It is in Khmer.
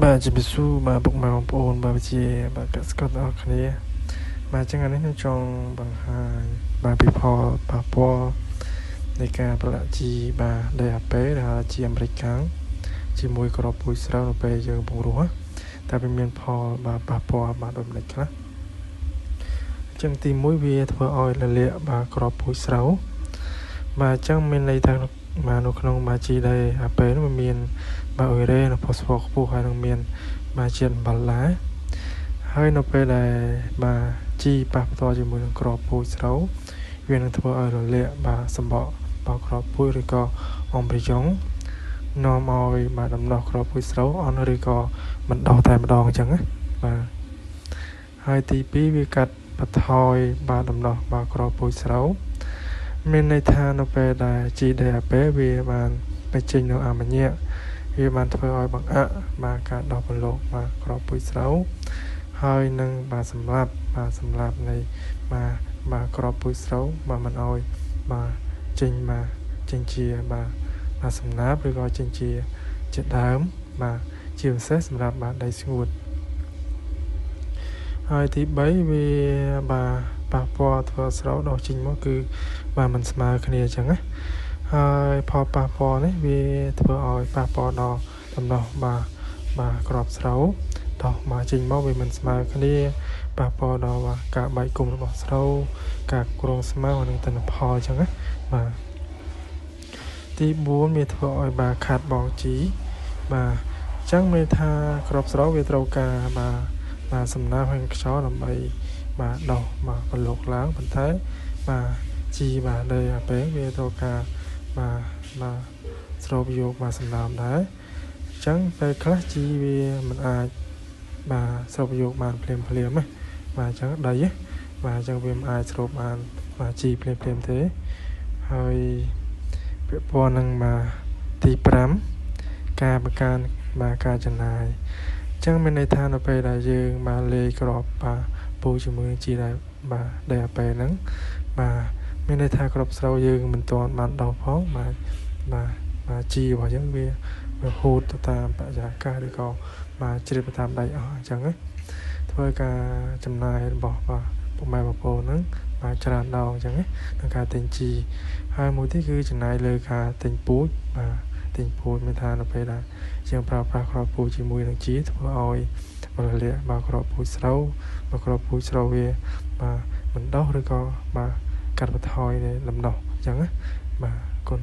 បាទជំរាបសួរបាទពុកម៉ែបងប្អូនបាទវិជាបាទកសិករទាំងអស់គ្នាបាទអញ្ចឹងអានេះខ្ញុំចង់បង្ហាញបាទពីផលប៉ះពាល់នៃការប្រឡាក់ជីបាទ DAP ដែលហៅជាអាមេរិកកាំងជាមួយក្របពូជស្រូវនៅពេលយើងពង្រស់តែវាមានផលបាទប៉ះពាល់បាទដូចម្ដេចខ្លះអញ្ចឹងទី1វាធ្វើឲ្យរលាកបាទក្របពូជស្រូវបាទអញ្ចឹងមានន័យថាបាទនៅក្នុងបាទជី DAP នោះវាមានបាទអ៊ុយរ៉េនិងផូស្វ័រខ្ពស់ហើយនឹងមានបាទជាតិអំបិលដែរហើយនៅពេលដែលបាទជីប៉ះផ្ទាល់ជាមួយនឹងក្របពូជស្រូវវានឹងធ្វើឲ្យរលាកបាទសម្បកបាទក្របពូជឬក៏អំប្រិយងនាំឲ្យបាទដំណោះក្របពូជស្រូវអន់ឬក៏មិនដោះតែម្ដងអញ្ចឹងណាបាទហើយទី2វាកាត់បន្ថយបាទដំណោះបាទក្របពូជស្រូវមានន័យថានៅពេលដែលជី DAP វាបានបញ្ចេញនៅអាម៉ាញ៉ាវាបានធ្វើឲ្យបង្អាក់បាទការដោះប្រឡូកបាទក្របពូជស្រូវហើយនឹងបាទសម្លាប់នៃបាទក្របពូជស្រូវបាទមិនឲ្យបាទចេញជាបាទសំណាបឬក៏ចេញជាដើមបាទជាពិសេសសម្រាប់បាទដីស្ងួតហើយទី3វាបាទប៉ះពាល់ធ្វើស្រូវដុះចេញមកគឺបាទមិនស្មើគ្នាអញ្ចឹងណាហើយផលប៉ះពាល់នេះវាធ្វើឲ្យប៉ះពាល់ដល់ដំណោះបាទក្របស្រូវដោះមកចេញមកវាមិនស្មើគ្នាប៉ះពាល់ដល់បាទការបែកគុំរបស់ស្រូវការគ្រងស្មៅនិងទិន្នផលអញ្ចឹងណាបាទទី4វាធ្វើឲ្យបាទខាត់បងជីបាទអញ្ចឹងមានថាក្របស្រូវវាត្រូវការបាទសំណើមហើយខ្យល់ដើម្បីបាទដោះបាទប្រឡូកឡើងប៉ុន្តែបាទជីបាទដីអាពេលវាត្រូវការបាទស្រូបយកបាទសំណើមដែរអញ្ចឹងពេលខ្លះជីវាមិនអាចបាទស្រូបយកបានភ្លាមណាបាទអញ្ចឹងដីបាទអញ្ចឹងវាមិនអាចស្រូបបានបាទជីភ្លាមទេហើយពាក់ព័ន្ធនឹងបាទទី5ការបង្កើនបាទការចំណាយអញ្ចឹងមានន័យថានៅពេលដែលយើងបាទលេខក្របបាទពូជាមួយជីដែលបាទដែលអាពេលហ្នឹងបាទមានន័យថាក្របស្រូវយើងមិនទាន់បានដោះផងបាទជីរបស់យើងវាហូតទៅតាមបរិយាកាសឬក៏បាទជ្រាបទៅតាមដីអស់អញ្ចឹងណាធ្វើការចំណាយរបស់បាទពុកម៉ែបងប្អូនហ្នឹងបាទច្រើនដងអញ្ចឹងណាក្នុងការទិញជីហើយមួយទៀតគឺចំណាយលើការទិញពូជបាទទិញពូជមានថានៅពេលដែលយើងប្រើប្រាស់ក្របពូជជាមួយនឹងជីធ្វើឲ្យរលាកបាទក្របពូជស្រូវបាទក្របពូជស្រូវវាបាទមិនដោះឬក៏បាទកាត់បន្ថយនៃលំដោះអញ្ចឹងណាបាទគុណ